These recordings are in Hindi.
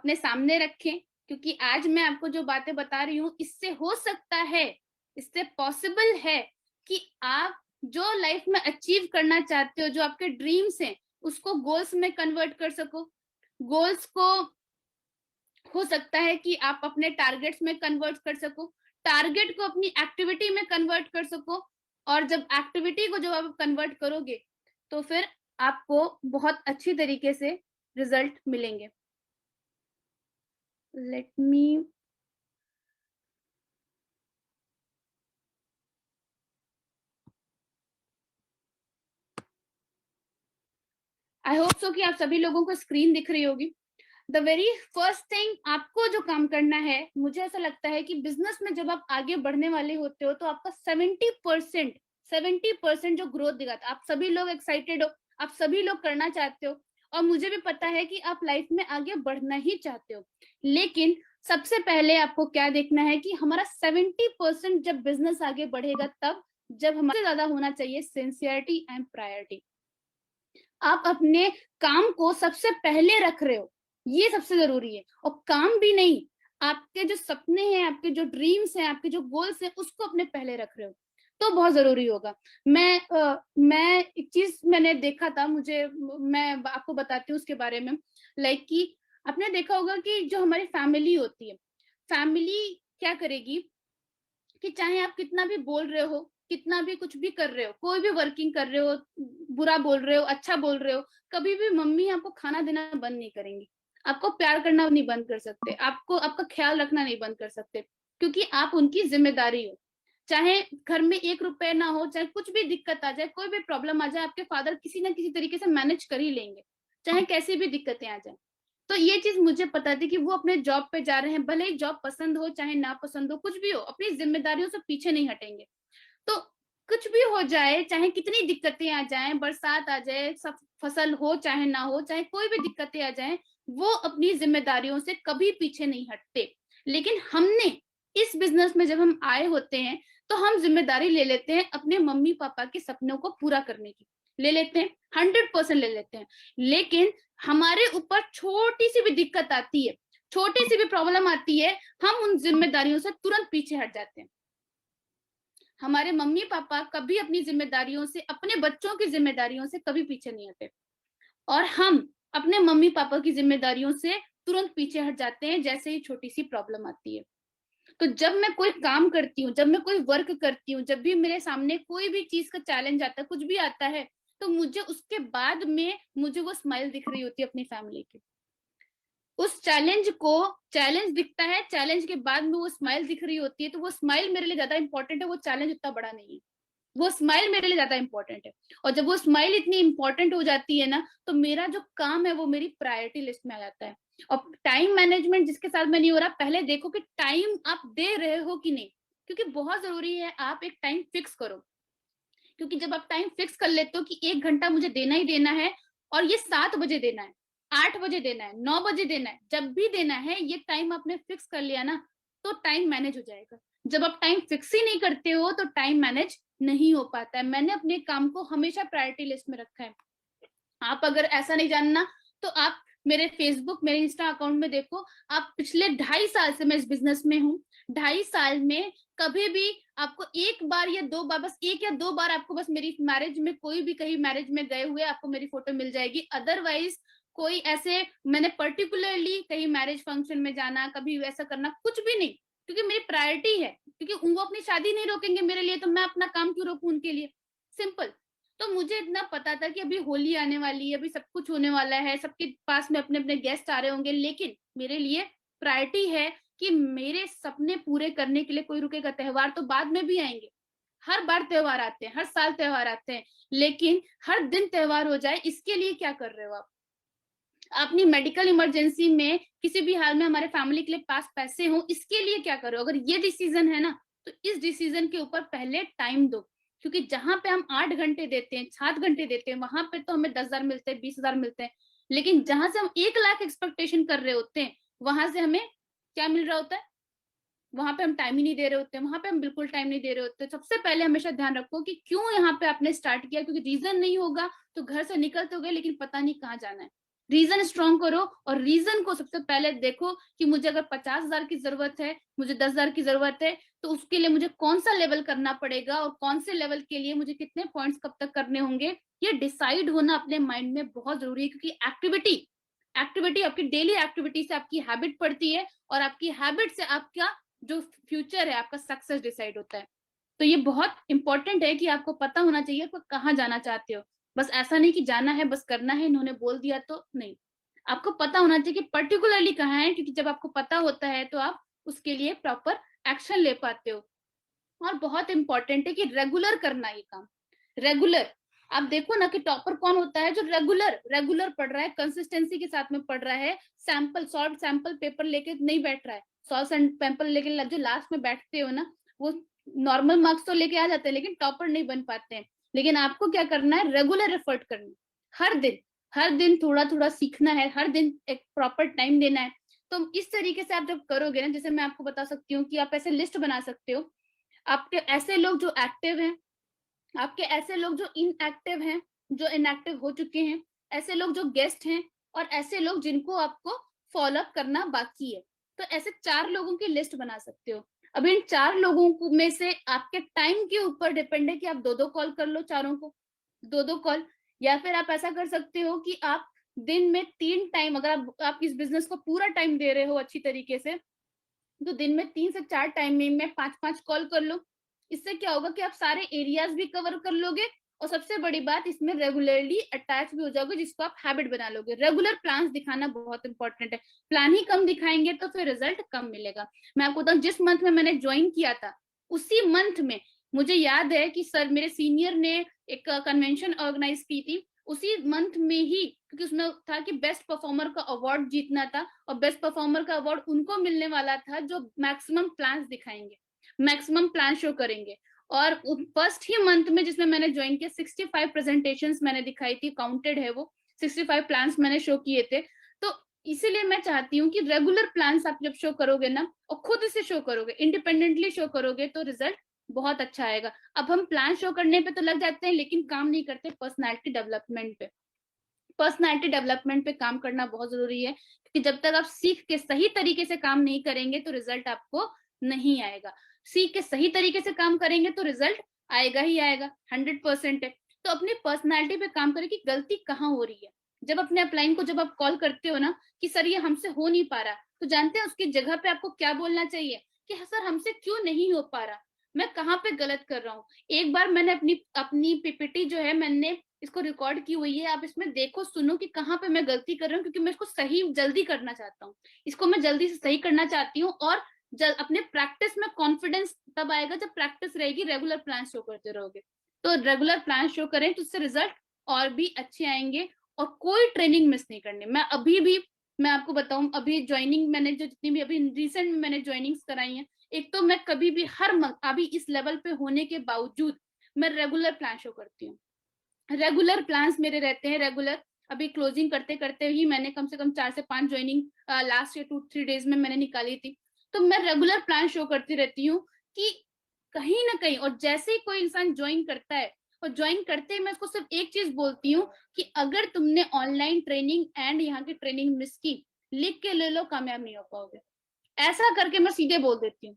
अपने सामने रखें, क्योंकि आज मैं आपको जो बातें बता रही हूँ इससे हो सकता है, इससे पॉसिबल है कि आप जो लाइफ में अचीव करना चाहते हो, जो आपके ड्रीम्स हैं, उसको गोल्स में कन्वर्ट कर सको। गोल्स को हो सकता है कि आप अपने टारगेट्स में कन्वर्ट कर सको, टारगेट को अपनी एक्टिविटी में कन्वर्ट कर सको, और जब एक्टिविटी को जब आप कन्वर्ट करोगे तो फिर आपको बहुत अच्छी तरीके से रिजल्ट मिलेंगे। Let me I hope so कि आप सभी लोगों को स्क्रीन दिख रही होगी। द वेरी फर्स्ट थिंग आपको जो काम करना है, मुझे ऐसा लगता है कि बिजनेस में जब आप आगे बढ़ने वाले होते हो तो आपका 70% जो ग्रोथ दिखाता है, आप सभी लोग एक्साइटेड हो, आप सभी लोग करना चाहते हो, और मुझे भी पता है कि आप लाइफ में आगे बढ़ना ही चाहते हो। लेकिन सबसे पहले आपको क्या देखना है कि हमारा 70% जब बिजनेस आगे बढ़ेगा तब, जब हमारे ज्यादा होना चाहिए सिंसियरिटी एंड प्रायोरिटी। आप अपने काम को सबसे पहले रख रहे हो, ये सबसे जरूरी है। और काम भी नहीं, आपके जो सपने हैं, आपके जो ड्रीम्स हैं, आपके जो गोल्स हैं, उसको अपने पहले रख रहे हो तो बहुत जरूरी होगा। मैं एक चीज मैंने देखा था, मुझे मैं आपको बताती हूँ उसके बारे में। लाइक कि आपने देखा होगा कि जो हमारी फैमिली होती है, फैमिली क्या करेगी कि चाहे आप कितना भी बोल रहे हो, कितना भी कुछ भी कर रहे हो, कोई भी वर्किंग कर रहे हो, बुरा बोल रहे हो, अच्छा बोल रहे हो, कभी भी मम्मी आपको खाना देना बंद नहीं करेंगी, आपको प्यार करना नहीं बंद कर सकते, आपको आपका ख्याल रखना नहीं बंद कर सकते, क्योंकि आप उनकी जिम्मेदारी हो। चाहे घर में 1 रुपए ना हो, चाहे कुछ भी दिक्कत आ जाए, कोई भी प्रॉब्लम आ जाए, आपके फादर किसी ना किसी तरीके से मैनेज कर ही लेंगे, चाहे कैसी भी दिक्कतें आ जाए। तो ये चीज मुझे पता थी कि वो अपने जॉब पे जा रहे हैं, भले ही जॉब पसंद हो चाहे ना पसंद हो, कुछ भी हो, अपनी जिम्मेदारियों से पीछे नहीं हटेंगे। तो कुछ भी हो जाए, चाहे कितनी दिक्कतें आ जाएं, बरसात आ जाए, सब फसल हो चाहे ना हो, चाहे कोई भी दिक्कतें आ जाएं, वो अपनी जिम्मेदारियों से कभी पीछे नहीं हटते। लेकिन हमने इस बिजनेस में जब हम आए होते हैं तो हम जिम्मेदारी ले लेते हैं अपने मम्मी पापा के सपनों को पूरा करने की, ले लेते हैं, 100% ले लेते हैं। लेकिन हमारे ऊपर छोटी सी भी दिक्कत आती है, छोटी सी भी प्रॉब्लम आती है, हम उन जिम्मेदारियों से तुरंत पीछे हट जाते हैं। हमारे मम्मी पापा कभी अपनी जिम्मेदारियों से, अपने बच्चों की जिम्मेदारियों से कभी पीछे नहीं हटे, और हम अपने मम्मी पापा की जिम्मेदारियों से तुरंत पीछे हट जाते हैं जैसे ही छोटी सी प्रॉब्लम आती है। तो जब मैं कोई काम करती हूँ, जब मैं कोई वर्क करती हूँ, जब भी मेरे सामने कोई भी चीज का चैलेंज आता है, कुछ भी आता है, तो मुझे उसके बाद में मुझे वो स्माइल दिख रही होती है अपनी फैमिली की। उस चैलेंज को, चैलेंज दिखता है, चैलेंज के बाद में वो स्माइल दिख रही होती है, तो वो स्माइल मेरे लिए ज्यादा इंपॉर्टेंट है, वो चैलेंज उतना बड़ा नहीं है, वो स्माइल मेरे लिए ज्यादा इंपॉर्टेंट है। और जब वो स्माइल इतनी इंपॉर्टेंट हो जाती है ना, तो मेरा जो काम है वो मेरी प्रायोरिटी लिस्ट में आ जाता है। और टाइम मैनेजमेंट जिसके साथ में नहीं हो रहा, पहले देखो कि टाइम आप दे रहे हो कि नहीं, क्योंकि बहुत जरूरी है आप एक टाइम फिक्स करो। क्योंकि जब आप टाइम फिक्स कर लेते हो कि 1 घंटा मुझे देना ही देना है, और ये 7 बजे देना है, 8 बजे देना है, 9 बजे देना है, जब भी देना है, ये टाइम आपने फिक्स कर लिया ना, तो टाइम मैनेज हो जाएगा। जब आप टाइम फिक्स ही नहीं करते हो तो टाइम मैनेज नहीं हो पाता है। मैंने अपने काम को हमेशा प्रायोरिटी लिस्ट में रखा है। आप अगर ऐसा नहीं जानना तो आप मेरे फेसबुक, मेरे इंस्टा अकाउंट में देखो। आप पिछले 2.5 साल से मैं इस बिजनेस में हूँ, 2.5 साल में कभी भी आपको 1 बार या 2 बार, बस 1 या 2 बार आपको बस मेरी मैरिज में, कोई भी कहीं मैरिज में गए हुए आपको मेरी फोटो मिल जाएगी। अदरवाइज कोई ऐसे मैंने पर्टिकुलरली कहीं मैरिज फंक्शन में जाना, कभी वैसा करना, कुछ भी नहीं, क्योंकि मेरी प्रायोरिटी है। क्योंकि वो अपनी शादी नहीं रोकेंगे मेरे लिए, तो मैं अपना काम क्यों रोकूं उनके लिए? सिंपल। तो मुझे इतना पता था कि अभी होली आने वाली है, अभी सब कुछ होने वाला है, सबके पास में अपने अपने गेस्ट आ रहे होंगे, लेकिन मेरे लिए प्रायोरिटी है कि मेरे सपने पूरे करने के लिए कोई रुकेगा। त्योहार तो बाद में भी आएंगे, हर बार त्योहार आते हैं, हर साल त्योहार आते हैं, लेकिन हर दिन त्योहार हो जाए इसके लिए क्या कर रहे हो आप? अपनी मेडिकल इमरजेंसी में किसी भी हाल में हमारे फैमिली के लिए पास पैसे हो, इसके लिए क्या करो? अगर ये डिसीजन है ना, तो इस डिसीजन के ऊपर पहले टाइम दो। क्योंकि जहां पे हम 8 घंटे देते हैं, 7 घंटे देते हैं, वहां पे तो हमें 10,000 मिलते हैं, 20,000 मिलते हैं। लेकिन जहां से हम 1 लाख एक्सपेक्टेशन कर रहे होते हैं, वहां से हमें क्या मिल रहा होता है? वहां पे हम टाइम ही नहीं दे रहे होते हैं, वहां पे हम बिल्कुल टाइम नहीं दे रहे होते। सबसे पहले हमेशा ध्यान रखो कि क्यों यहाँ पे आपने स्टार्ट किया, क्योंकि रीजन नहीं होगा तो घर से निकल तो गए लेकिन पता नहीं कहाँ जाना है। रीजन स्ट्रॉन्ग करो, और रीजन को सबसे पहले देखो कि मुझे अगर 50,000 की जरूरत है, मुझे 10,000 की जरूरत है, तो उसके लिए मुझे कौन सा लेवल करना पड़ेगा और कौन से लेवल के लिए मुझे कितने पॉइंट्स कब तक करने होंगे, ये डिसाइड होना अपने माइंड में बहुत जरूरी है। क्योंकि एक्टिविटी एक्टिविटी आपकी डेली एक्टिविटी से आपकी हैबिट पड़ती है, और आपकी हैबिट से आपका जो फ्यूचर है, आपका सक्सेस डिसाइड होता है। तो ये बहुत इंपॉर्टेंट है कि आपको पता होना चाहिए आपको कहाँ जाना चाहते हो। बस ऐसा नहीं कि जाना है, बस करना है, इन्होंने बोल दिया तो नहीं। आपको पता होना चाहिए कि पर्टिकुलरली कहाँ है, क्योंकि जब आपको पता होता है तो आप उसके लिए प्रॉपर एक्शन ले पाते हो। और बहुत इंपॉर्टेंट है कि रेगुलर करना ये काम, रेगुलर। आप देखो ना कि टॉपर कौन होता है, जो रेगुलर रेगुलर पढ़ रहा है, कंसिस्टेंसी के साथ में पढ़ रहा है, सैंपल सॉल्व सैंपल पेपर लेके नहीं बैठ रहा है। सॉल्व पेपर लेके जो लास्ट में बैठते हो ना, वो नॉर्मल मार्क्स तो लेके आ जाते हैं लेकिन टॉपर नहीं बन पाते हैं। लेकिन आपको क्या करना है, रेगुलर एफर्ट करना, हर दिन थोड़ा थोड़ा सीखना है, हर दिन एक प्रॉपर टाइम देना है। तो इस तरीके से आप जब करोगे ना, जैसे मैं आपको बता सकती हूँ कि आप ऐसे लिस्ट बना सकते हो, आपके ऐसे लोग जो एक्टिव हैं, आपके ऐसे लोग जो इनएक्टिव हैं, जो इनएक्टिव हो चुके हैं, ऐसे लोग जो गेस्ट हैं, और ऐसे लोग जिनको आपको फॉलो अप करना बाकी है। तो ऐसे 4 लोगों की लिस्ट बना सकते हो। अब इन 4 लोगों में से आपके टाइम के ऊपर डिपेंड है कि आप 2-2 कॉल कर लो चारों को, 2-2 कॉल। या फिर आप ऐसा कर सकते हो कि आप दिन में 3 टाइम, अगर आप इस बिजनेस को पूरा टाइम दे रहे हो अच्छी तरीके से, तो दिन में 3 से 4 टाइमिंग में 5-5 कॉल कर लो। इससे क्या होगा कि आप सारे एरियाज भी कवर कर लोगे, और सबसे बड़ी बात, इसमें रेगुलरली अटैच भी हो जाओगे, जिसको आप हैबिट बना लोगे। रेगुलर प्लान्स दिखाना बहुत इंपॉर्टेंट है। प्लान ही कम दिखाएंगे तो फिर रिजल्ट कम मिलेगा। मैं आपको बताऊं, जिस मंथ में मैंने ज्वाइन किया था, उसी मंथ में मुझे याद है कि सर मेरे सीनियर ने एक कन्वेंशन ऑर्गेनाइज की थी, उसी मंथ में ही, क्योंकि उसमें था कि बेस्ट परफॉर्मर का अवार्ड जीतना था, और बेस्ट परफॉर्मर का अवार्ड उनको मिलने वाला था जो मैक्सिमम प्लान्स दिखाएंगे, मैक्सिमम प्लान शो करेंगे। और फर्स्ट ही मंथ में जिसमें मैंने ज्वाइन किया, 65 प्रेजेंटेशंस मैंने दिखाई थी, काउंटेड है वो, 65 प्लान्स मैंने शो किए थे। तो इसीलिए मैं चाहती हूँ कि रेगुलर प्लान्स आप जब शो करोगे ना, और खुद से शो करोगे, इंडिपेंडेंटली शो करोगे, तो रिजल्ट बहुत अच्छा आएगा। अब हम प्लान शो करने पे तो लग जाते हैं, लेकिन काम नहीं करते पर्सनैलिटी डेवलपमेंट पे। पर्सनैलिटी डेवलपमेंट पे काम करना बहुत जरूरी है, क्योंकि जब तक आप सीख के सही तरीके से काम नहीं करेंगे तो रिजल्ट आपको नहीं आएगा। सीख के सही तरीके से काम करेंगे तो रिजल्ट आएगा ही आएगा, 100% है। तो अपनी पर्सनैलिटी पे काम करें कि गलती कहाँ हो रही है। जब अपने अपलाइन को जब आप कॉल करते हो ना कि सर ये हमसे हो नहीं पा रहा, तो जानते हैं उसकी जगह पे आपको क्या बोलना चाहिए कि सर हमसे क्यों नहीं हो पा रहा, मैं कहाँ पे गलत कर रहा हूँ। एक बार मैंने अपनी अपनी पीपीटी जो है, मैंने इसको रिकॉर्ड की हुई है, आप इसमें देखो सुनो कि कहाँ पे मैं गलती कर रही हूँ, क्योंकि मैं इसको सही जल्दी करना चाहता हूँ, इसको मैं जल्दी से सही करना चाहती हूँ। और अपने प्रैक्टिस में कॉन्फिडेंस तब आएगा जब प्रैक्टिस रहेगी, रेगुलर प्लान शो करते रहोगे। तो रेगुलर प्लान शो करें तो उससे रिजल्ट और भी अच्छे आएंगे। और कोई ट्रेनिंग मिस नहीं करनी। मैं अभी भी, मैं आपको बताऊं, अभी ज्वाइनिंग मैंने जो जितनी भी अभी रिसेंट में मैंने ज्वाइनिंग्स कराई हैं, एक तो मैं कभी भी हर मंथ, अभी इस लेवल पे होने के बावजूद, मैं रेगुलर प्लान शो करती हूँ। रेगुलर प्लान्स मेरे रहते हैं, रेगुलर। अभी क्लोजिंग करते करते ही मैंने कम से कम 4 से 5 ज्वाइनिंग लास्ट 2-3 डेज में मैंने निकाली थी। तो मैं रेगुलर प्लान शो करती रहती हूँ कि कहीं ना कहीं, और जैसे ही कोई इंसान ज्वाइन करता है, और ज्वाइन करते ही मैं उसको सिर्फ एक चीज बोलती हूँ कि अगर तुमने ऑनलाइन ट्रेनिंग एंड यहाँ की ट्रेनिंग मिस की, लिख के ले लो, कामयाब नहीं हो पाओगे। ऐसा करके मैं सीधे बोल देती हूँ।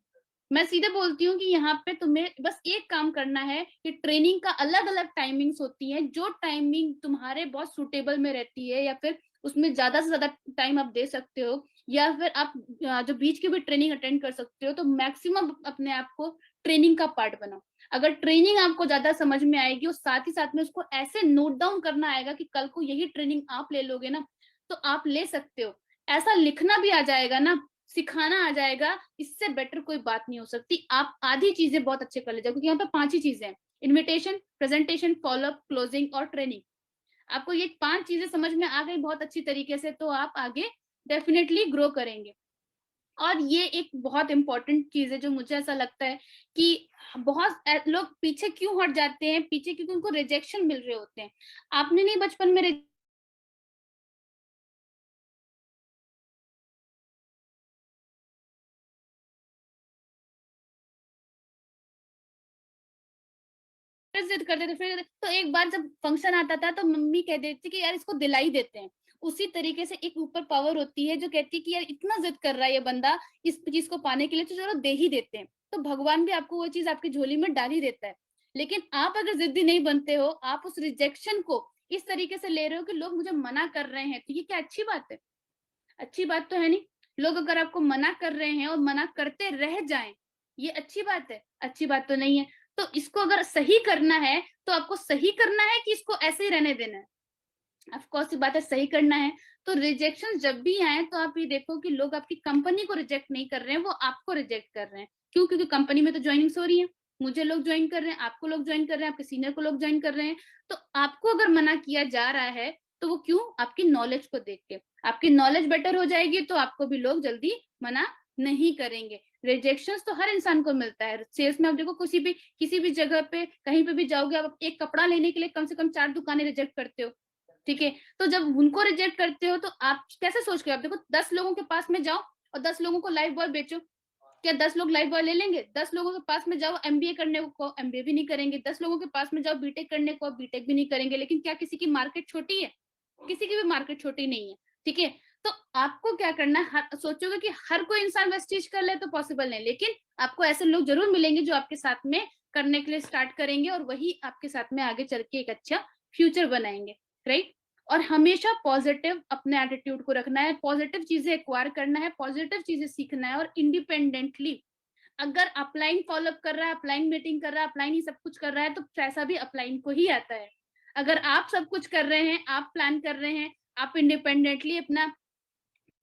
मैं सीधे बोलती हूँ कि यहाँ पे तुम्हें बस एक काम करना है कि ट्रेनिंग का अलग अलग टाइमिंग्स होती है, जो टाइमिंग तुम्हारे बहुत सुटेबल में रहती है, या फिर उसमें ज्यादा से ज्यादा टाइम आप दे सकते हो, या फिर आप जो बीच की भी ट्रेनिंग अटेंड कर सकते हो, तो मैक्सिमम अपने आप को ट्रेनिंग का पार्ट बनाओ। अगर ट्रेनिंग आपको ज्यादा समझ में आएगी और साथ ही साथ में उसको ऐसे नोट डाउन करना आएगा कि कल को यही ट्रेनिंग आप ले लोगे ना, तो आप ले सकते हो। ऐसा लिखना भी आ जाएगा ना, सिखाना आ जाएगा, इससे बेटर कोई बात नहीं हो सकती। आप आधी चीजें बहुत अच्छे कर ले जाओ, क्योंकि यहाँ पे 5 ही चीजें हैं, इन्विटेशन, प्रेजेंटेशन, फॉलोअप, क्लोजिंग और ट्रेनिंग। आपको ये 5 चीजें समझ में आ गई बहुत अच्छी तरीके से, तो आप आगे डेफिनेटली ग्रो करेंगे। और ये एक बहुत इंपॉर्टेंट चीज है जो मुझे ऐसा लगता है कि बहुत लोग पीछे क्यों हट जाते हैं, पीछे क्योंकि उनको रिजेक्शन मिल रहे होते हैं। आपने नहीं बचपन में जिद करते थे, फिर तो एक बार जब फंक्शन आता था तो मम्मी कह देती कि यार इसको दिला ही देते हैं। उसी तरीके से एक ऊपर पावर होती है जो कहती है कि यार इतना जिद कर रहा है ये बंदा इस चीज को पाने के लिए, तो चलो दे ही देते हैं। तो भगवान भी आपको वो चीज आपकी झोली में डाल ही देता है। लेकिन आप अगर जिद्दी नहीं बनते हो, आप उस रिजेक्शन को इस तरीके से ले रहे हो कि लोग मुझे मना कर रहे हैं, तो ये क्या अच्छी बात है? अच्छी बात तो है नहीं। लोग अगर आपको मना कर रहे हैं और मना करते रह जाएं, ये अच्छी बात है? अच्छी बात तो नहीं है। तो इसको अगर सही करना है तो आपको सही करना है कि इसको ऐसे ही रहने देना है? ऑफ कोर्स ये बात है, सही करना है। तो रिजेक्शन जब भी आए तो आप ये देखो कि लोग आपकी कंपनी को रिजेक्ट नहीं कर रहे हैं, वो आपको रिजेक्ट कर रहे हैं। क्यों? क्योंकि कंपनी में तो ज्वाइनिंग्स हो रही है, मुझे लोग ज्वाइन कर रहे हैं, आपको लोग ज्वाइन कर रहे हैं, आपके सीनियर को लोग ज्वाइन कर रहे हैं। तो आपको अगर मना किया जा रहा है तो वो क्यों? आपकी नॉलेज को देख के। आपकी नॉलेज बेटर हो जाएगी तो आपको भी लोग जल्दी मना नहीं करेंगे। रिजेक्शन तो हर इंसान को मिलता है। सेल्स में आप देखो, किसी भी जगह पे कहीं पे भी जाओगे, आप एक कपड़ा लेने के लिए कम से कम 4 दुकानें रिजेक्ट करते हो, ठीक है? तो जब उनको रिजेक्ट करते हो तो आप कैसे सोच के, आप देखो 10 लोगों के पास में जाओ और 10 लोगों को लाइफ बॉय बेचो, क्या 10 लोग लाइफ बॉय ले लेंगे? 10 लोगों के पास में जाओ एमबीए करने को, एमबीए भी नहीं करेंगे। 10 लोगों के पास में जाओ बीटेक करने को, बीटेक भी नहीं करेंगे। लेकिन क्या किसी की मार्केट छोटी है? किसी की भी मार्केट छोटी नहीं है, ठीक है? तो आपको क्या करना है, सोचोगे कि हर कोई इंसान वैसे चीज कर ले तो पॉसिबल नहीं, लेकिन आपको ऐसे लोग जरूर मिलेंगे जो आपके साथ में करने के लिए स्टार्ट करेंगे और वही आपके साथ में आगे चल के एक अच्छा फ्यूचर बनाएंगे, राइट? और हमेशा पॉजिटिव अपने एटीट्यूड को रखना है, पॉजिटिव चीजें एक्वायर करना है, पॉजिटिव चीजें सीखना है, और इंडिपेंडेंटली अगर अपलाइन फॉलो कर रहा है, अपलाइन मीटिंग कर रहा है, अपलाइन ही सब कुछ कर रहा है, तो पैसा भी अपलाइन को ही आता है। अगर आप सब कुछ कर रहे हैं, आप प्लान कर रहे हैं, आप इंडिपेंडेंटली अपना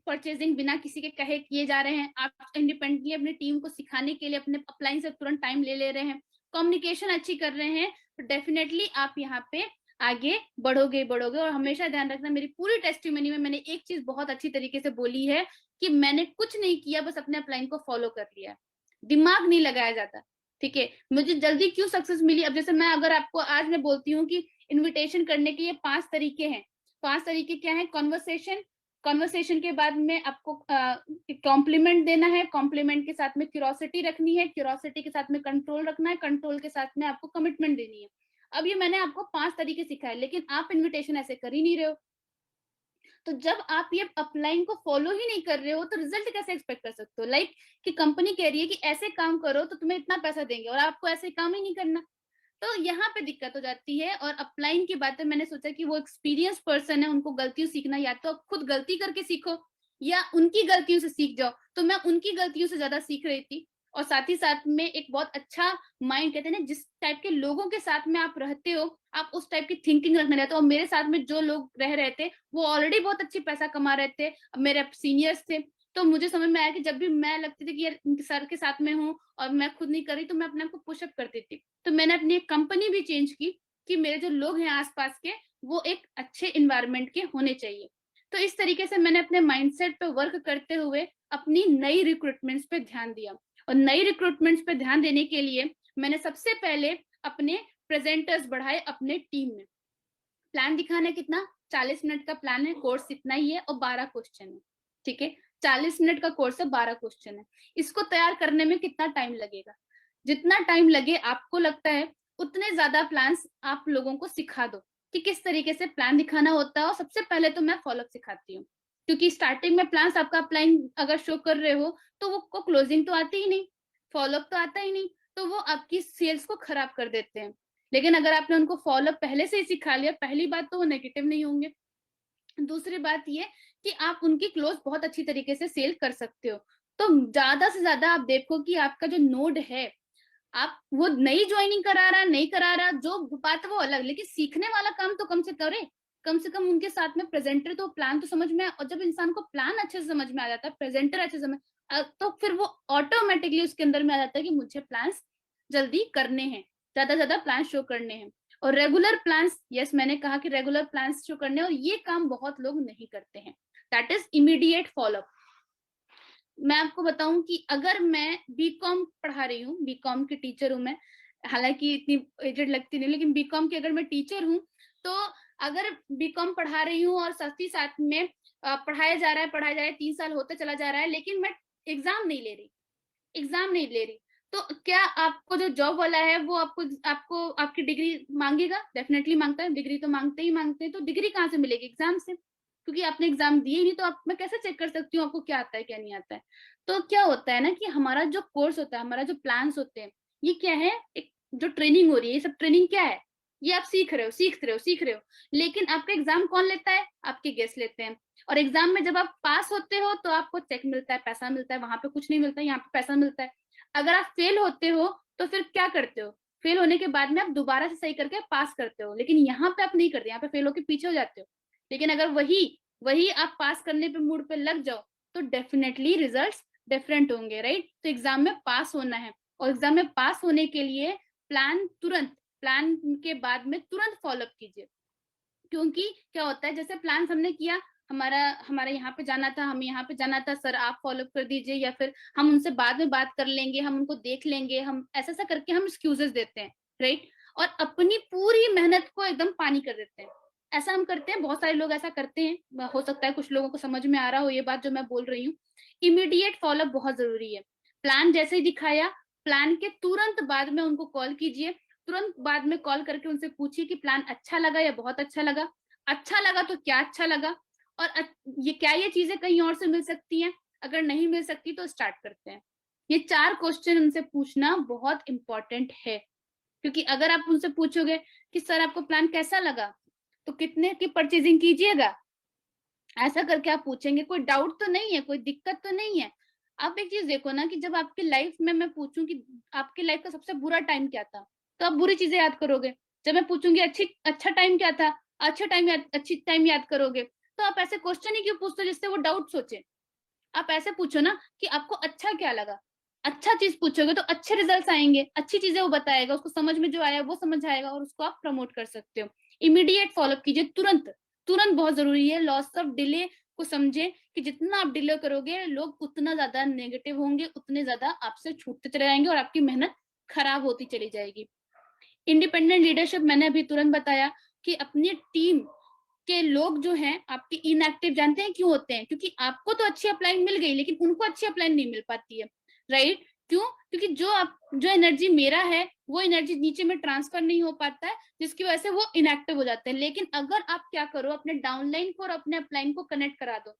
परचेजिंग बिना किसी के कहे किए जा रहे हैं, आप इंडिपेंडेंटली अपनी टीम को सिखाने के लिए अपने अपलाइन से तुरंत टाइम ले रहे हैं, कम्युनिकेशन अच्छी कर रहे हैं, तो डेफिनेटली आप यहाँ पे आगे बढ़ोगे बढ़ोगे। और हमेशा ध्यान रखना, मेरी पूरी टेस्टिमनी में मैंने एक चीज बहुत अच्छी तरीके से बोली है कि मैंने कुछ नहीं किया, बस अपने अपलाइन को फॉलो कर लिया, दिमाग नहीं लगाया जाता, ठीक है? मुझे जल्दी क्यों सक्सेस मिली? अब जैसे मैं अगर आपको आज मैं बोलती हूँ कि इन्विटेशन करने के ये 5 तरीके हैं। 5 तरीके क्या है? कॉन्वर्सेशन, कॉन्वर्सेशन के बाद में आपको कॉम्प्लीमेंट देना है, कॉम्प्लीमेंट के साथ में क्यूरोसिटी रखनी है, क्यूरोसिटी के साथ में कंट्रोल रखना है, कंट्रोल के साथ में आपको कमिटमेंट देनी है। अब ये मैंने आपको 5 तरीके सिखाए, लेकिन आप इन्विटेशन ऐसे कर ही नहीं रहे हो। तो जब आप ये अपलाइन को फॉलो ही नहीं कर रहे हो तो रिजल्ट कैसे एक्सपेक्ट कर सकते हो? लाइक कि कंपनी कह रही है कि ऐसे काम करो तो तुम्हें इतना पैसा देंगे और आपको ऐसे काम ही नहीं करना, तो यहाँ पे दिक्कत हो जाती है। और अपलाइन की बात है, मैंने सोचा कि वो एक्सपीरियंस पर्सन है, उनको गलतियों सीखना, या तो खुद गलती करके सीखो या उनकी गलतियों से सीख जाओ। तो मैं उनकी गलतियों से ज्यादा सीख रही थी, और साथ ही साथ में एक बहुत अच्छा माइंड, कहते हैं ना, जिस टाइप के लोगों के साथ में आप रहते हो आप उस टाइप की थिंकिंग रखने रहते हो। और मेरे साथ में जो लोग रह रहे थे वो ऑलरेडी बहुत अच्छी पैसा कमा रहे थे, मेरे सीनियर्स थे। तो मुझे समझ में आया कि जब भी मैं लगती थी कि यार सर के साथ में हूँ और मैं खुद नहीं कर रही, तो मैं अपने आप को पुशअप करती थी। तो मैंने अपनी एक कंपनी भी चेंज की कि मेरे जो लोग हैं आसपास के, वो एक अच्छे इन्वायरमेंट के होने चाहिए। तो इस तरीके से मैंने अपने माइंडसेट पे वर्क करते हुए अपनी नई रिक्रूटमेंट्स पे ध्यान दिया। और नई रिक्रूटमेंट्स पे ध्यान देने के लिए मैंने सबसे पहले अपने प्रेजेंटर्स बढ़ाए अपने टीम में। प्लान दिखाना कितना, 40 मिनट का प्लान है, कोर्स इतना ही है और 12 क्वेश्चन है, ठीक है? 40 मिनट का कोर्स है, 12 क्वेश्चन है। इसको तैयार करने में कितना टाइम लगेगा? जितना टाइम लगे आपको लगता है उतने ज्यादा प्लान्स आप लोगों को सिखा दो कि किस तरीके से प्लान दिखाना होता है। और सबसे पहले तो मैं फॉलोअप सिखाती हूँ, क्योंकि स्टार्टिंग में प्लान्स आपका प्लान अगर शो कर रहे हो तो वो को क्लोजिंग तो आती ही नहीं, फॉलोअप तो आता ही नहीं, तो वो आपकी सेल्स को खराब कर देते हैं। लेकिन अगर आपने उनको फॉलोअप पहले से ही सिखा लिया, पहली बात तो वो नेगेटिव नहीं होंगे, दूसरी बात ये कि आप उनकी क्लोज बहुत अच्छी तरीके से सेल कर सकते हो। तो ज्यादा से ज्यादा आप देखो कि आपका जो नोड है, आप वो नई ज्वाइनिंग करा रहा नहीं करा रहा, जो बात वो अलग, लेकिन सीखने वाला काम तो कम से करे। कम से कम उनके साथ में प्रेजेंटर तो प्लान तो समझ में और जब इंसान को प्लान अच्छे से समझ में आ जाता है, प्रेजेंटर अच्छे से समझ, तो फिर वो ऑटोमेटिकली उसके अंदर में आ जाता है कि मुझे प्लान्स जल्दी करने हैं, ज्यादा ज्यादा प्लान शो करने हैं। और रेगुलर प्लान्स, यस मैंने कहा कि रेगुलर प्लान्स शो करने, और ये काम बहुत लोग नहीं करते हैं, दैट इज इमीडिएट फॉलोअप। मैं आपको बताऊं कि अगर मैं बीकॉम पढ़ा रही हूँ, बीकॉम की टीचर हूँ मैं, हालांकि इतनी एजेड लगती नहीं, लेकिन बीकॉम की अगर मैं टीचर हूँ, तो अगर बीकॉम पढ़ा रही हूँ और साथ ही साथ में पढ़ाया जा रहा है 3 साल होता चला जा रहा है, लेकिन मैं एग्जाम नहीं ले रही, एग्जाम नहीं ले रही, तो क्या आपको जो जॉब वाला है वो आपको आपको आपकी डिग्री मांगेगा? डेफिनेटली मांगता है, डिग्री तो मांगते ही मांगते हैं। तो डिग्री कहाँ से मिलेगी? एग्जाम से। क्योंकि आपने एग्जाम दिए ही नहीं, तो आप मैं कैसे चेक कर सकती हूँ आपको क्या आता है क्या नहीं आता है। तो क्या होता है ना कि हमारा जो कोर्स होता है, हमारा जो प्लान्स होते हैं, ये क्या है, एक जो ट्रेनिंग हो रही है, ये सब ट्रेनिंग क्या है, ये आप सीख रहे हो सीख रहे हो सीख रहे हो। लेकिन आपका एग्जाम कौन लेता है, आपके गेस्ट लेते हैं। और एग्जाम में जब आप पास होते हो तो आपको चेक मिलता है, पैसा मिलता है, वहां पे कुछ नहीं मिलता है, यहाँ पे पैसा मिलता है। अगर आप फेल होते हो तो फिर क्या करते हो, फेल होने के बाद में आप दोबारा से सही करके पास करते हो, लेकिन यहाँ पे आप नहीं करते, यहाँ पे फेल होके पीछे हो जाते हो। लेकिन अगर वही वही आप पास करने पे मूड पे लग जाओ तो डेफिनेटली रिजल्ट्स डिफरेंट होंगे, राइट। तो एग्जाम में पास होना है, और एग्जाम में पास होने के लिए प्लान के बाद में तुरंत फॉलोअप कीजिए। क्योंकि क्या होता है, जैसे प्लान हमने किया, हमारा हमारा यहाँ पे जाना था, हमें यहाँ पे जाना था, सर आप फॉलो कर दीजिए, या फिर हम उनसे बाद में बात कर लेंगे, हम उनको देख लेंगे, हम ऐसा ऐसा करके हम एक्सक्यूजेस देते हैं, राइट। और अपनी पूरी मेहनत को एकदम पानी कर देते हैं। ऐसा हम करते हैं, बहुत सारे लोग ऐसा करते हैं, हो सकता है कुछ लोगों को समझ में आ रहा हो ये बात जो मैं बोल रही हूँ। इमीडिएट फॉलोअप बहुत जरूरी है। प्लान जैसे ही दिखाया, प्लान के तुरंत बाद में उनको कॉल कीजिए, तुरंत बाद में कॉल करके उनसे पूछिए कि प्लान अच्छा लगा या बहुत अच्छा लगा, अच्छा लगा तो क्या अच्छा लगा, और ये क्या ये चीजें कहीं और से मिल सकती हैं, अगर नहीं मिल सकती तो स्टार्ट करते हैं। ये 4 क्वेश्चन उनसे पूछना बहुत इंपॉर्टेंट है। क्योंकि अगर आप उनसे पूछोगे कि सर आपको प्लान कैसा लगा, तो कितने की परचेजिंग कीजिएगा, ऐसा करके आप पूछेंगे, कोई डाउट तो नहीं है, कोई दिक्कत तो नहीं है। आप एक चीज देखो ना कि जब आपकी लाइफ में मैं पूछूं कि आपकी लाइफ का सबसे बुरा टाइम क्या था, तो आप बुरी चीजें याद करोगे। जब मैं पूछूंगी अच्छा टाइम क्या था, अच्छी टाइम याद करोगे। तो आप ऐसे क्वेश्चन ही क्यों पूछते हो जिससे वो डाउट सोचे। आप ऐसे पूछो ना कि आपको अच्छा क्या लगा, अच्छा चीज पूछोगे तो अच्छे रिजल्ट्स आएंगे, अच्छी चीजें वो बताएगा, उसको समझ में जो आया वो समझ आएगा, और उसको आप प्रमोट कर सकते हो। इमीडिएट फॉलोअप कीजिए, तुरंत तुरंत बहुत जरूरी है। लॉस ऑफ डिले को समझे कि जितना आप डिले करोगे लोग उतना ज्यादा नेगेटिव होंगे, उतने ज्यादा आपसे छूटते चले जाएंगे, और आपकी मेहनत खराब होती चली जाएगी। इंडिपेंडेंट लीडरशिप मैंने अभी तुरंत बताया कि अपनी टीम के लोग जो हैं आपके इनएक्टिव, जानते हैं क्यों होते हैं, क्योंकि आपको तो अच्छी अपलाइन मिल गई लेकिन उनको अच्छी अपलाइन नहीं मिल पाती है, राइट। क्यों, क्योंकि जो एनर्जी मेरा है वो एनर्जी नीचे में ट्रांसफर नहीं हो पाता है, जिसकी वजह से वो इनएक्टिव हो जाते हैं। लेकिन अगर आप क्या करो, अपने डाउनलाइन को और अपने अपलाइन को कनेक्ट करा दो,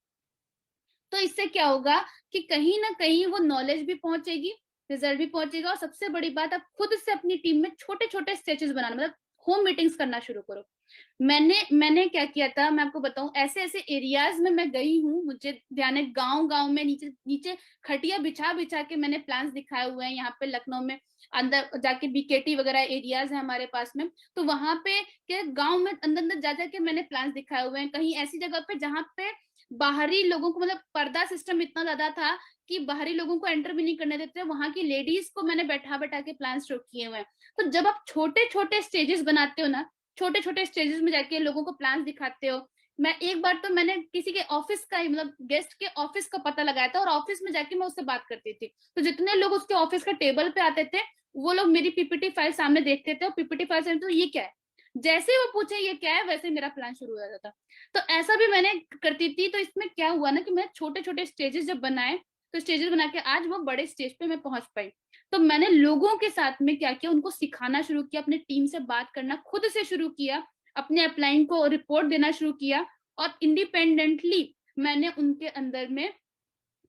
तो इससे क्या होगा कि कहीं ना कहीं वो नॉलेज भी पहुंचेगी, रिजल्ट भी पहुंचेगा। और सबसे बड़ी बात, आप खुद से अपनी टीम में छोटे छोटे स्टेचेस बनाना, मतलब होम मीटिंग्स करना शुरू करो। मैंने क्या किया था, मैं आपको बताऊं, ऐसे ऐसे एरियाज में मैं गई हूँ, मुझे ध्यान है, गांव गांव में नीचे नीचे खटिया बिछा बिछा के मैंने प्लान्स दिखाए हुए हैं। यहाँ पे लखनऊ में अंदर जाके बीकेटी वगैरह एरियाज है हमारे पास में, तो वहां पे क्या गांव में अंदर अंदर जा जाके मैंने प्लान्स दिखाए हुए हैं। कहीं ऐसी जगह पे जहाँ पे बाहरी लोगों को, मतलब पर्दा सिस्टम इतना ज्यादा था कि बाहरी लोगों को एंटर भी नहीं करने देते, वहां की लेडीज को मैंने बैठा बैठा के प्लान शो किए हुए हैं। तो जब आप छोटे छोटे स्टेजेस बनाते हो ना, छोटे छोटे स्टेजेस में जाके लोगों को प्लान दिखाते हो। मैं एक बार तो मैंने किसी के ऑफिस का ही, मतलब गेस्ट के ऑफिस का पता लगाया था, और ऑफिस में जाके मैं उससे बात करती थी, तो जितने लोग उसके ऑफिस के टेबल पे आते थे वो लोग मेरी पीपीटी फाइल सामने देखते थे, और पीपीटी फाइल से तो ये क्या है, जैसे ही वो पूछे ये क्या है, वैसे मेरा प्लान शुरू हो जाता था। तो ऐसा भी मैंने करती थी। तो इसमें क्या हुआ ना कि मैं छोटे छोटे स्टेजेस जब बनाए, तो स्टेजेस बना के आज वो बड़े स्टेज पे मैं पहुंच पाई। तो मैंने लोगों के साथ में क्या किया, उनको सिखाना शुरू किया, अपने टीम से बात करना खुद से शुरू किया, अपने अपलाइन को रिपोर्ट देना शुरू किया, और इंडिपेंडेंटली मैंने उनके अंदर में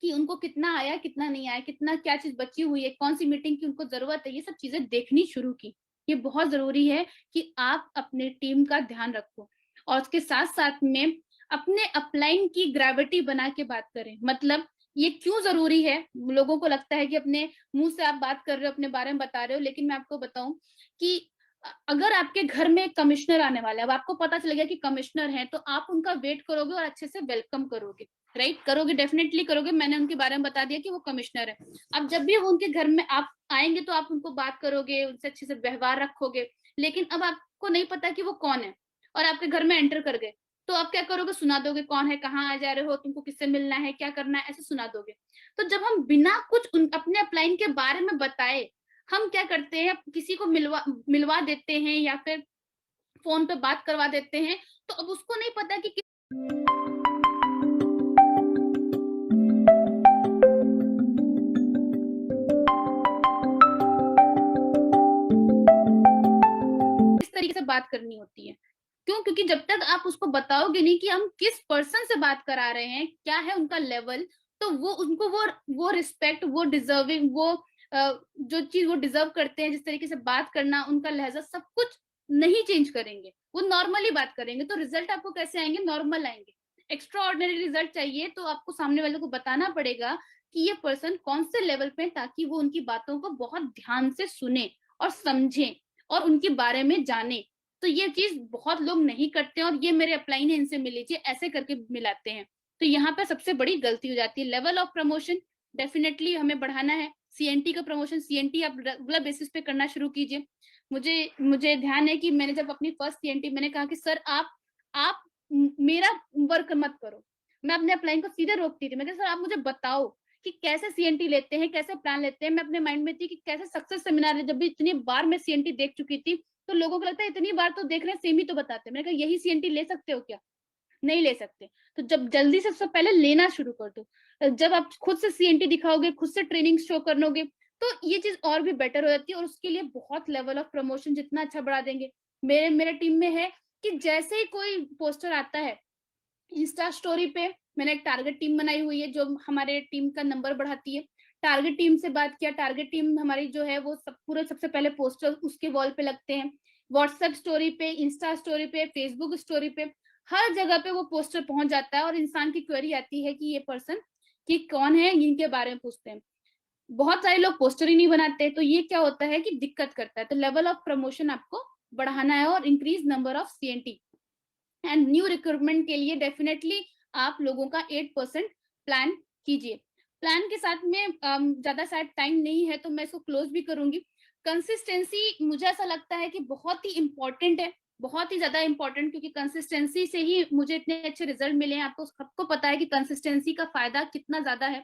कि उनको कितना आया कितना नहीं आया, कितना क्या चीज बची हुई है, कौन सी मीटिंग की उनको जरूरत है, ये सब चीजें देखनी शुरू की। ये बहुत जरूरी है कि आप अपने टीम का ध्यान रखो, और उसके साथ साथ में अपने अपलाइन की ग्रेविटी बना के बात करें। मतलब ये क्यों जरूरी है, लोगों को लगता है कि अपने मुंह से आप बात कर रहे हो, अपने बारे में बता रहे हो, लेकिन मैं आपको बताऊं कि अगर आपके घर में एक कमिश्नर आने वाला है, अब आपको पता चल गया कि कमिश्नर है, तो आप उनका वेट करोगे और अच्छे से वेलकम करोगे, राइट, करोगे, डेफिनेटली करोगे। मैंने उनके बारे में बता दिया कि वो कमिश्नर है। अब जब भी वो उनके घर में आप आएंगे तो आप उनको बात करोगे, उनसे अच्छे से व्यवहार रखोगे। लेकिन अब आपको नहीं पता कि वो कौन है, और आपके घर में एंटर कर गए, तो आप क्या करोगे, सुना दोगे कौन है, कहाँ आ जा रहे हो, तुमको किससे मिलना है, क्या करना है, ऐसे सुना दोगे। तो जब हम बिना कुछ अपने अपलाइन के बारे में बताए हम क्या करते हैं, किसी को मिलवा मिलवा देते हैं, या फिर फोन पे बात करवा देते हैं, तो अब उसको नहीं पता कि किस तरीके से बात करनी होती है। क्यों? क्योंकि जब तक आप उसको बताओगे नहीं कि हम किस पर्सन से बात करा रहे हैं, क्या है उनका लेवल, तो वो उनको वो रिस्पेक्ट, वो डिजर्विंग, वो जो चीज वो डिजर्व करते हैं, जिस तरीके से बात करना, उनका लहजा, सब कुछ नहीं चेंज करेंगे, वो नॉर्मली बात करेंगे। तो रिजल्ट आपको कैसे आएंगे? नॉर्मल आएंगे। एक्स्ट्रा ऑर्डिनरी रिजल्ट चाहिए तो आपको सामने वाले को बताना पड़ेगा कि ये पर्सन कौन से लेवल पे है, ताकि वो उनकी बातों को बहुत ध्यान से सुने और समझे और उनके बारे में जाने। तो ये चीज बहुत लोग नहीं करते हैं, और ये मेरे अपलाइन है, इनसे मिल लीजिए, ऐसे करके मिलाते हैं। तो यहाँ पे सबसे बड़ी गलती हो जाती है। लेवल ऑफ प्रमोशन डेफिनेटली हमें बढ़ाना है। सीएनटी का प्रमोशन, सीएनटी आप रेगुलर बेसिस पे करना शुरू कीजिए। मुझे मुझे ध्यान है कि मैंने जब अपनी फर्स्ट सीएनटी, मैंने कहा कि सर आप मेरा वर्क मत करो। मैं अपने अपलाइन को सीधे रोकती थी। मैं सर आप मुझे बताओ कि कैसे सीएनटी लेते हैं, कैसे प्लान लेते हैं। मैं अपने माइंड में थी कि कैसे सक्सेस सेमिनार है, जब भी इतनी बार मैं सीएनटी देख चुकी थी, तो लोगों को लगता है इतनी बार तो देख रहे हैं, सेम ही तो बताते हैं। मैंने कहा यही सीएनटी ले सकते हो क्या? नहीं ले सकते। तो जब जल्दी से सबसे पहले लेना शुरू कर दो। जब आप खुद से सीएनटी दिखाओगे, खुद से ट्रेनिंग शो करोगे, तो ये चीज और भी बेटर हो जाती है, और उसके लिए बहुत लेवल ऑफ प्रमोशन जितना अच्छा बढ़ा देंगे। मेरे टीम में है कि जैसे ही कोई पोस्टर आता है इंस्टा स्टोरी पे, मैंने एक टारगेट टीम बनाई हुई है जो हमारे टीम का नंबर बढ़ाती है। टारगेट टीम से बात किया, टारगेट टीम हमारी जो है वो सब पूरे सबसे पहले पोस्टर उसके वॉल पे लगते हैं। व्हाट्सएप स्टोरी पे, इंस्टा स्टोरी पे, फेसबुक स्टोरी पे, हर जगह पे वो पोस्टर पहुंच जाता है, और इंसान की क्वेरी आती है कि ये पर्सन कि कौन है, इनके बारे में पूछते हैं। बहुत सारे लोग पोस्टर ही नहीं बनाते, तो ये क्या होता है कि दिक्कत करता है। तो लेवल ऑफ प्रमोशन आपको बढ़ाना है, और increase number of CNT and new recruitment के लिए डेफिनेटली आप लोगों का 8% प्लान कीजिए। प्लान के साथ में ज्यादा शायद टाइम नहीं है तो मैं इसको क्लोज भी करूंगी। कंसिस्टेंसी मुझे ऐसा लगता है कि बहुत ही इंपॉर्टेंट है, बहुत ही ज्यादा इंपॉर्टेंट, क्योंकि कंसिस्टेंसी से ही मुझे इतने अच्छे रिजल्ट मिले हैं। आपको सबको पता है कि कंसिस्टेंसी का फायदा कितना ज्यादा है।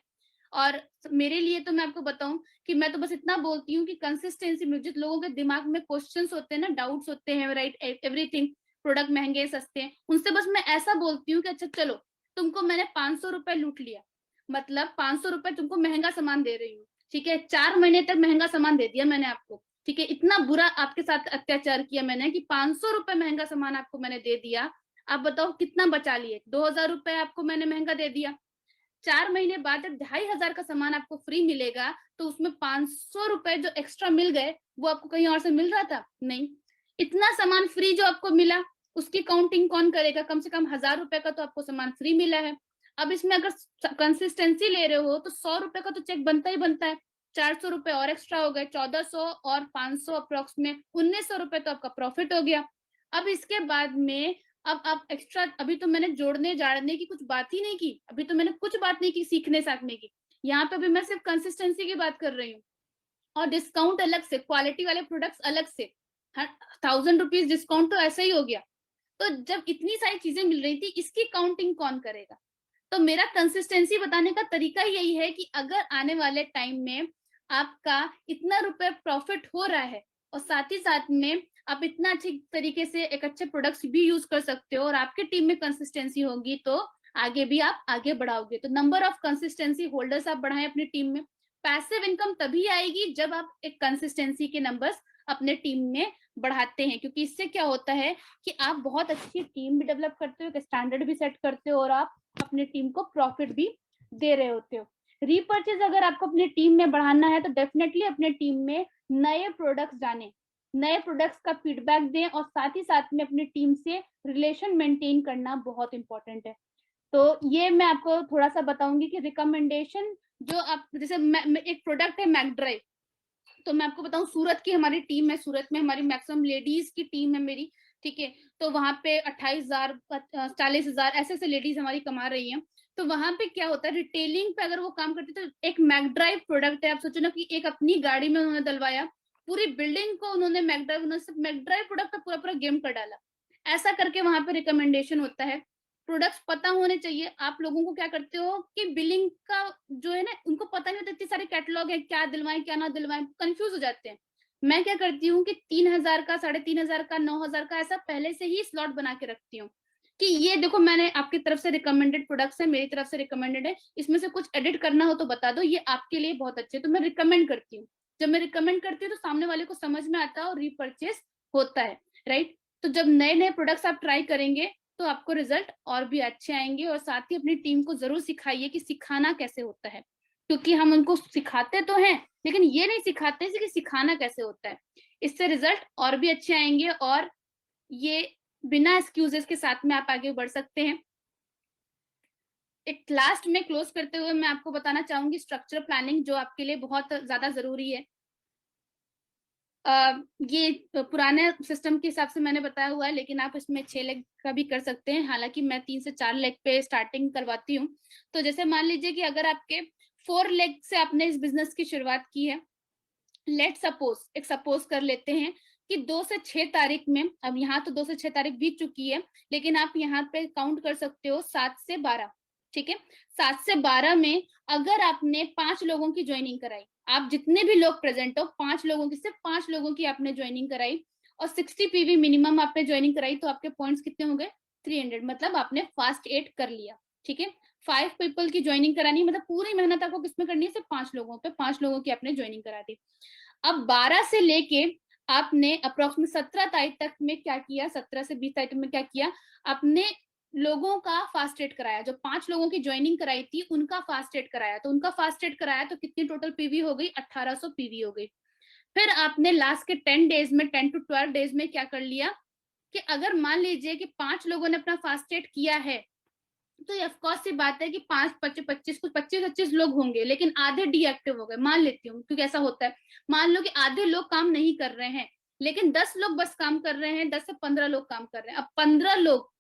और मेरे लिए तो मैं आपको बताऊं कि मैं तो बस इतना बोलती हूँ कि कंसिस्टेंसी में, जिस लोगों के दिमाग में क्वेश्चंस होते हैं ना, डाउट्स होते हैं, राइट, एवरीथिंग, प्रोडक्ट महंगे सस्ते हैं, उनसे बस मैं ऐसा बोलती हूँ कि अच्छा चलो, तुमको मैंने 500 रुपए लूट लिया, मतलब 500 रुपए तुमको महंगा सामान दे रही हूँ, ठीक है, 4 महीने तक महंगा सामान दे दिया मैंने आपको, ठीक है, इतना बुरा आपके साथ अत्याचार किया मैंने कि 500 रुपए महंगा सामान आपको मैंने दे दिया। आप बताओ कितना बचा लिए? 2000 रुपए आपको मैंने महंगा दे दिया। 4 महीने बाद जब 2500 का सामान आपको फ्री मिलेगा, तो उसमें 500 रुपए जो एक्स्ट्रा मिल गए, वो आपको कहीं और से मिल रहा था? नहीं। इतना सामान फ्री जो आपको मिला, उसकी काउंटिंग कौन करेगा? कम से कम 1000 रुपए का तो आपको सामान फ्री मिला है। अब इसमें अगर कंसिस्टेंसी ले रहे हो तो 100 रुपए का तो चेक बनता ही बनता है। 400 रुपए और एक्स्ट्रा हो गए, 1400 और 500 अप्रोक्स में 1900 रुपए तो आपका प्रॉफिट हो गया। अब इसके बाद में, अब आप एक्स्ट्रा, अभी तो मैंने जोड़ने जाड़ने की कुछ बात ही नहीं की, अभी तो मैंने कुछ बात नहीं की सीखने सीखने की, यहाँ पे भी मैं सिर्फ कंसिस्टेंसी की बात कर रही हूँ। और डिस्काउंट अलग से, क्वालिटी वाले प्रोडक्ट्स अलग से, 1000 रुपीज डिस्काउंट तो ऐसा ही हो गया। तो जब इतनी सारी चीजें मिल रही थी, इसकी काउंटिंग कौन करेगा? तो मेरा कंसिस्टेंसी बताने का तरीका यही है कि अगर आने वाले टाइम में आपका इतना रुपए प्रॉफिट हो रहा है, और साथ ही साथ में आप इतना अच्छी तरीके से एक अच्छे प्रोडक्ट्स भी यूज कर सकते हो, और आपके टीम में कंसिस्टेंसी होगी, तो आगे भी आप आगे बढ़ाओगे। तो नंबर ऑफ कंसिस्टेंसी होल्डर्स आप बढ़ाएं अपनी टीम में। पैसिव इनकम तभी आएगी जब आप एक कंसिस्टेंसी के नंबर्स अपने टीम में बढ़ाते हैं, क्योंकि इससे क्या होता है कि आप बहुत अच्छी टीम भी डेवलप करते हो, एक स्टैंडर्ड भी सेट करते हो, और आप अपने टीम को प्रॉफिट भी दे रहे होते हो। रीपर्चेज अगर आपको अपने टीम में बढ़ाना है तो डेफिनेटली अपने टीम में नए प्रोडक्ट्स जाने, नए प्रोडक्ट्स का फीडबैक दें, और साथ ही साथ में अपनी टीम से रिलेशन मेंटेन करना बहुत इंपॉर्टेंट है। तो ये मैं आपको थोड़ा सा बताऊंगी कि रिकमेंडेशन जो आप, जैसे एक प्रोडक्ट है मैकडराइव, तो मैं आपको बताऊं, सूरत की हमारी टीम है, सूरत में हमारी मैक्सिमम लेडीज की टीम है मेरी, ठीक है। तो वहां पे 28,000 40,000 ऐसे ऐसे लेडीज हमारी कमा रही हैं। तो वहां पे क्या होता है, रिटेलिंग पे अगर वो काम करती है, तो एक मैकडराइव प्रोडक्ट है, आप सोचो ना कि एक अपनी गाड़ी में उन्होंने डलवाया, पूरी बिल्डिंग को उन्होंने मैकडराइव प्रोडक्ट का पूरा पूरा गेम कर डाला। ऐसा करके वहां पे रिकमेंडेशन होता है। प्रोडक्ट्स पता होने चाहिए। आप लोगों को क्या करते हो कि बिलिंग का जो है ना, उनको पता नहीं होता, इतने सारे कैटलॉग है, क्या दिलवाएं क्या ना दिलवाएं, कंफ्यूज हो जाते हैं। मैं क्या करती हूँ कि 3,000 का, 3,500 का, 9,000 का ऐसा पहले से ही स्लॉट बना के रखती हूँ कि ये देखो, मैंने आपकी तरफ से रिकमेंडेड प्रोडक्ट्स है, मेरी तरफ से रिकमेंडेड है, इसमें से कुछ एडिट करना हो तो बता दो, ये आपके लिए बहुत अच्छे, तो मैं रिकमेंड करती हूँ। जब मैं रिकमेंड करती हूँ तो सामने वाले को समझ में आता है और रीपरचेस होता है, राइट। तो जब नए नए प्रोडक्ट्स आप ट्राई करेंगे तो आपको रिजल्ट और भी अच्छे आएंगे। और साथ ही अपनी टीम को जरूर सिखाइए कि सिखाना कैसे होता है, क्योंकि हम उनको सिखाते तो हैं लेकिन ये नहीं सिखाते कि सिखाना कैसे होता है। इससे रिजल्ट और भी अच्छे आएंगे और ये बिना एक्सक्यूजेस के साथ में आप आगे बढ़ सकते हैं। एक लास्ट में क्लोज करते हुए मैं आपको बताना चाहूंगी स्ट्रक्चर प्लानिंग, जो आपके लिए बहुत ज्यादा जरूरी है। ये पुराने सिस्टम के हिसाब से मैंने बताया हुआ है, लेकिन आप इसमें 6 लेग का भी कर सकते हैं। हालांकि मैं 3 से 4 लेग पे स्टार्टिंग करवाती हूँ। तो जैसे मान लीजिए कि अगर आपके 4 लेग से आपने इस बिजनेस की शुरुआत की है, लेट सपोज, एक सपोज कर लेते हैं कि 2 से 6 तारीख में, अब यहाँ तो 2 से 6 तारीख बीत चुकी है, लेकिन आप यहाँ पे काउंट कर सकते हो 7 से 12। ठीक है, 7 से 12 में अगर आपने 5 लोगों की ज्वाइनिंग कराई, आप जितने भी लोग प्रेजेंट हो 5 लोगों की, सिर्फ 5 लोगों की आपने ज्वाइनिंग कराई और 60 पीवी मिनिमम आपने ज्वाइनिंग कराई, तो आपके पॉइंट्स कितने हो गए? 300। मतलब आपने फास्ट 8 कर लिया। ठीक है, 5 पीपल की ज्वाइनिंग करानी, मतलब पूरी मेहनत आपको किसमें करनी है? सिर्फ 5 लोगों पे, 5 लोगों की आपने ज्वाइनिंग करा दी। अब 12 से लेके आपने अप्रोक्सीमेट 17 तारीख तक में क्या किया, 17 से 20 तारीख में क्या किया, आपने लोगों का फास्ट रेट कराया। जो 5 लोगों की ज्वाइनिंग कराई थी उनका फास्ट रेट कराया, तो उनका फास्ट रेट कराया तो कितनी टोटल पीवी हो गई? 1800 पीवी हो गई। फिर आपने लास्ट के 10 डेज में, 10 to 12 डेज में क्या कर लिया कि अगर मान लीजिए कि 5 लोगों ने अपना फास्ट रेट किया है, तो ऑफ कोर्स सी बात है कि 5 25 25 कुछ 25 लोग होंगे, लेकिन आधे डीएक्टिव हो गए, मान लेती हूँ, क्योंकि ऐसा होता है। मान लो कि आधे लोग काम नहीं कर रहे हैं, लेकिन 10 लोग बस काम कर रहे हैं, 10 से 15 लोग काम कर रहे हैं। अब 15 लोग,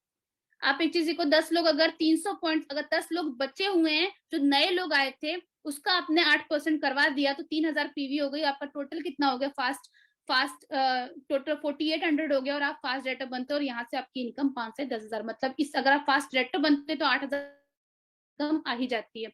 आप एक चीज को, 10 लोग अगर 300 पॉइंट, अगर 10 लोग बचे हुए हैं जो नए लोग आए थे, उसका आपने 8% करवा दिया, तो 3000 पीवी हो गई। आपका टोटल कितना हो गया? फास्ट फास्ट टोटल 4800 हो गया, और आप फास्ट डायरेक्टर बनते हो और यहाँ से आपकी इनकम 5 से 10,000, मतलब इस, अगर आप फास्ट डायरेक्टर बनते तो 8,000 कम आ ही जाती है।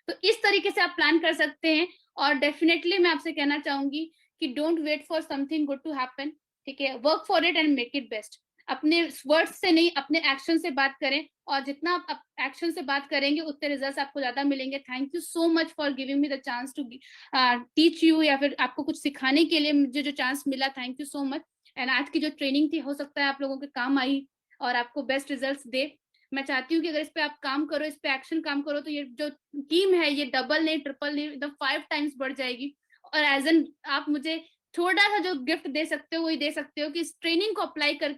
तो इस तरीके से आप प्लान कर सकते हैं। और डेफिनेटली मैं आपसे कहना चाहूंगी कि don't wait for something good to happen. ठीक है, work for it and make it best. अपने वर्ड्स से नहीं, अपने एक्शन से बात करें, और जितना आप एक्शन से बात करेंगे उतने रिजल्ट्स आपको ज्यादा मिलेंगे। Thank you so much for giving me the chance to teach you, या फिर आपको कुछ सिखाने के लिए मुझे जो चांस मिला, thank you so much. And आज की जो ट्रेनिंग थी, हो सकता है आप लोगों के काम आई और आपको बेस्ट रिजल्ट्स दे। मैं चाहती हूँ कि अगर इस पे आप काम करो, इस पे एक्शन काम करो, तो ये जो टीम है ये डबल नहीं, ट्रिपल नहीं, एकदम 5 टाइम्स बढ़ जाएगी। और एज एन आप मुझे थोड़ा सा जो गिफ्ट दे सकते हो, वही दे सकते हो कि इस ट्रेनिंग को अप्लाई कर